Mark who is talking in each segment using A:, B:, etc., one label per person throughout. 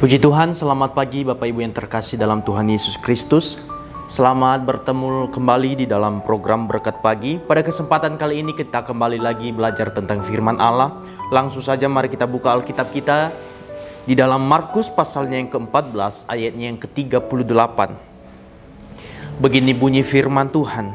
A: Puji Tuhan, selamat pagi Bapak Ibu yang terkasih dalam Tuhan Yesus Kristus. Selamat bertemu kembali di dalam program Berkat Pagi. Pada kesempatan kali ini kita kembali lagi belajar tentang firman Allah. Langsung saja mari kita buka Alkitab kita di dalam Markus pasalnya yang ke-14 ayatnya yang ke-38. Begini bunyi firman Tuhan.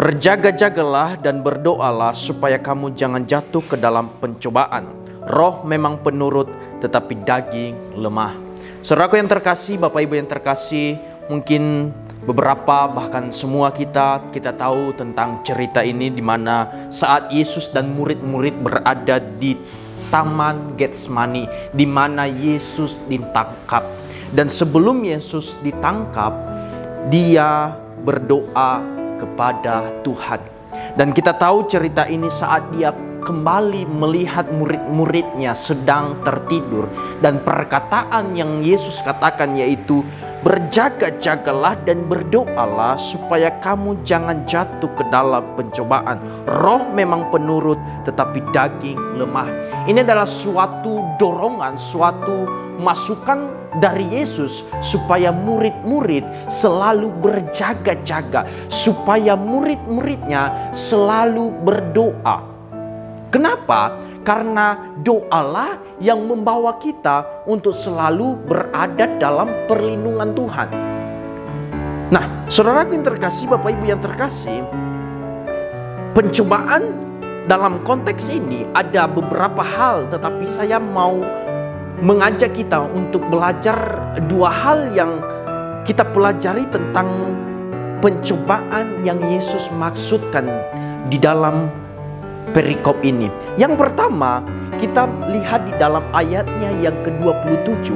A: Berjaga-jagalah dan berdoalah supaya kamu jangan jatuh ke dalam pencobaan. Roh memang penurut tetapi daging lemah. Saudaraku yang terkasih, Bapak Ibu yang terkasih, mungkin beberapa bahkan semua kita tahu tentang cerita ini di mana saat Yesus dan murid-murid berada di Taman Getsemani, di mana Yesus ditangkap. Dan sebelum Yesus ditangkap, dia berdoa kepada Tuhan. Dan kita tahu cerita ini saat dia kembali melihat murid-muridnya sedang tertidur. Dan perkataan yang Yesus katakan yaitu, berjaga-jagalah dan berdoalah supaya kamu jangan jatuh ke dalam pencobaan. Roh memang penurut tetapi daging lemah. Ini adalah suatu dorongan, suatu masukan dari Yesus supaya murid-murid selalu berjaga-jaga, supaya murid-muridnya selalu berdoa. Kenapa? Karena doalah yang membawa kita untuk selalu berada dalam perlindungan Tuhan. Nah, saudaraku yang terkasih, Bapak Ibu yang terkasih, pencobaan dalam konteks ini ada beberapa hal, tetapi saya mau mengajak kita untuk belajar dua hal yang kita pelajari tentang pencobaan yang Yesus maksudkan di dalam perikop ini. Yang pertama, kita lihat di dalam ayatnya yang ke-27.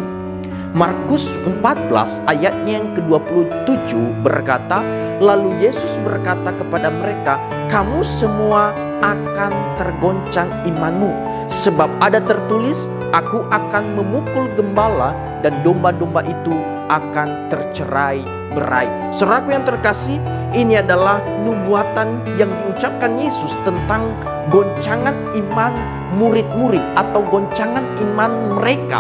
A: Markus 14 ayatnya yang ke-27 berkata, lalu Yesus berkata kepada mereka, kamu semua akan tergoncang imanmu, sebab ada tertulis, aku akan memukul gembala dan domba-domba itu akan tercerai-berai. Saudaraku yang terkasih, ini adalah nubuatan yang diucapkan Yesus tentang goncangan iman murid-murid atau goncangan iman mereka.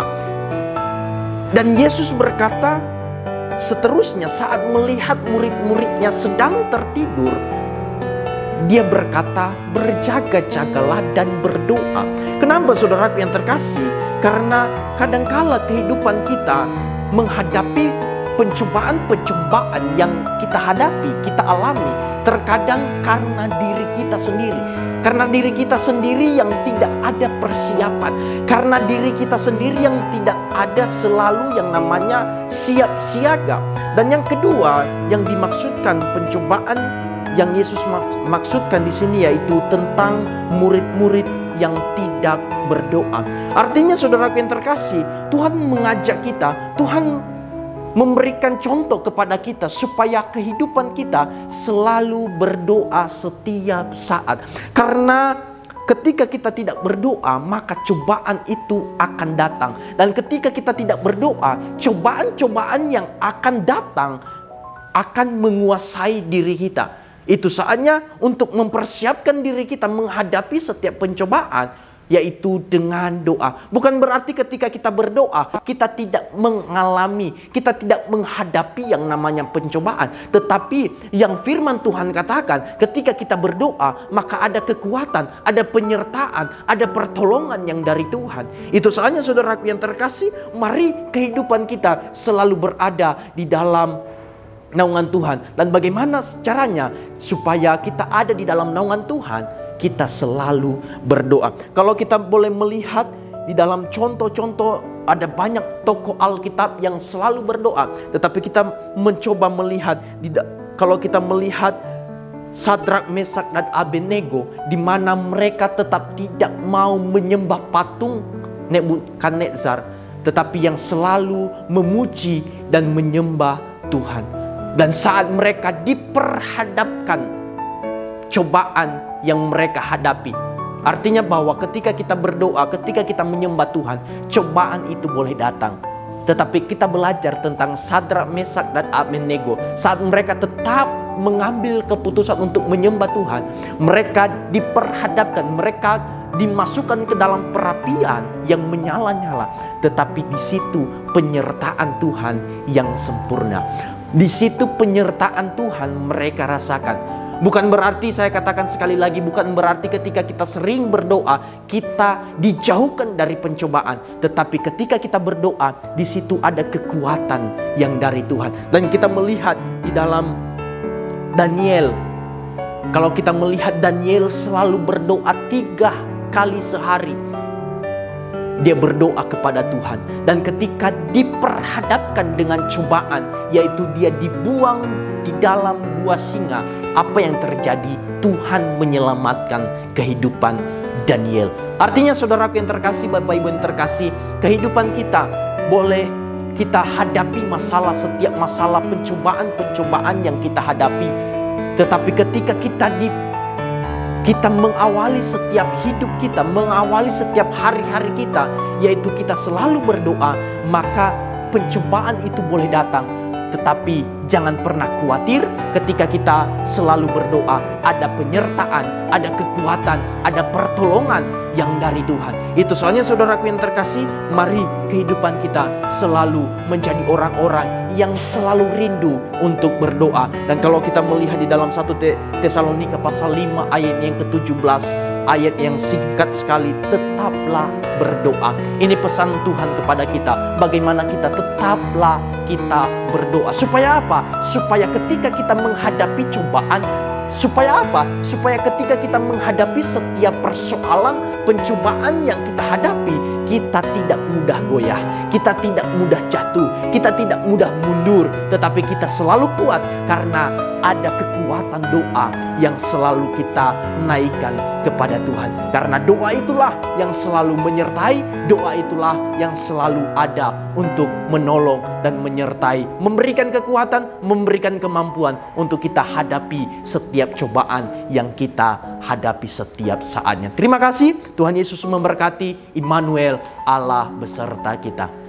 A: Dan Yesus berkata seterusnya saat melihat murid-muridnya sedang tertidur, dia berkata, berjaga-jagalah dan berdoa. Kenapa saudaraku yang terkasih? Karena kadangkala kehidupan kita menghadapi pencobaan-pencobaan yang kita hadapi, kita alami, terkadang karena diri kita sendiri. Karena diri kita sendiri yang tidak ada persiapan. Karena diri kita sendiri yang tidak ada selalu yang namanya siap siaga. Dan yang kedua yang dimaksudkan pencobaan yang Yesus maksudkan di sini yaitu tentang murid-murid yang tidak berdoa. Artinya saudaraku yang terkasih, Tuhan mengajak kita, Tuhan memberikan contoh kepada kita supaya kehidupan kita selalu berdoa setiap saat. Karena ketika kita tidak berdoa, maka cobaan itu akan datang. Dan ketika kita tidak berdoa, cobaan-cobaan yang akan datang akan menguasai diri kita. Itu saatnya untuk mempersiapkan diri kita menghadapi setiap pencobaan, yaitu dengan doa. Bukan berarti ketika kita berdoa, kita tidak mengalami, kita tidak menghadapi yang namanya pencobaan. Tetapi yang firman Tuhan katakan, ketika kita berdoa, maka ada kekuatan, ada penyertaan, ada pertolongan yang dari Tuhan. Itu saatnya saudaraku yang terkasih, mari kehidupan kita selalu berada di dalam naungan Tuhan. Dan bagaimana caranya supaya kita ada di dalam naungan Tuhan? Kita selalu berdoa. Kalau kita boleh melihat di dalam contoh-contoh, ada banyak tokoh Alkitab yang selalu berdoa. Tetapi kita mencoba melihat, kalau kita melihat Sadrak, Mesak, dan Abednego, di mana mereka tetap tidak mau menyembah patung Nebukadnezar, tetapi yang selalu memuji dan menyembah Tuhan. Dan saat mereka diperhadapkan cobaan yang mereka hadapi, artinya bahwa ketika kita berdoa, ketika kita menyembah Tuhan, cobaan itu boleh datang. Tetapi kita belajar tentang Sadrak, Mesak, dan Abednego. Saat mereka tetap mengambil keputusan untuk menyembah Tuhan, mereka diperhadapkan, mereka dimasukkan ke dalam perapian yang menyala-nyala. Tetapi di situ penyertaan Tuhan yang sempurna. Di situ penyertaan Tuhan mereka rasakan. Bukan berarti, saya katakan sekali lagi, bukan berarti ketika kita sering berdoa kita dijauhkan dari pencobaan. Tetapi ketika kita berdoa, di situ ada kekuatan yang dari Tuhan. Dan kita melihat di dalam Daniel, kalau kita melihat Daniel selalu berdoa 3 kali sehari. Dia berdoa kepada Tuhan. Dan ketika diperhadapkan dengan cobaan, yaitu dia dibuang di dalam gua singa, apa yang terjadi? Tuhan menyelamatkan kehidupan Daniel. Artinya saudaraku yang terkasih, Bapak Ibu yang terkasih, kehidupan kita boleh kita hadapi masalah, setiap masalah, pencobaan-pencobaan yang kita hadapi. Tetapi ketika kita mengawali setiap hidup kita, mengawali setiap hari-hari kita, yaitu kita selalu berdoa, maka pencobaan itu boleh datang. Tetapi jangan pernah khawatir ketika kita selalu berdoa. Ada penyertaan, ada kekuatan, ada pertolongan yang dari Tuhan. Itu soalnya saudaraku yang terkasih, mari kehidupan kita selalu menjadi orang-orang yang selalu rindu untuk berdoa. Dan kalau kita melihat di dalam 1 Tesalonika pasal 5 ayat yang ke-17, ayat yang singkat sekali, tetaplah berdoa. Ini pesan Tuhan kepada kita, bagaimana kita tetaplah kita berdoa. Supaya apa? Supaya ketika kita menghadapi cobaan, supaya apa? Supaya ketika kita menghadapi setiap persoalan, pencobaan yang kita hadapi, kita tidak mudah goyah, kita tidak mudah jatuh, kita tidak mudah mundur, tetapi kita selalu kuat karena ada kekuatan doa yang selalu kita naikkan kepada Tuhan. Karena doa itulah yang selalu menyertai, doa itulah yang selalu ada untuk menolong dan menyertai, memberikan kekuatan, memberikan kemampuan untuk kita hadapi setiap cobaan yang kita hadapi setiap saatnya. Terima kasih, Tuhan Yesus memberkati. Immanuel, Allah beserta kita.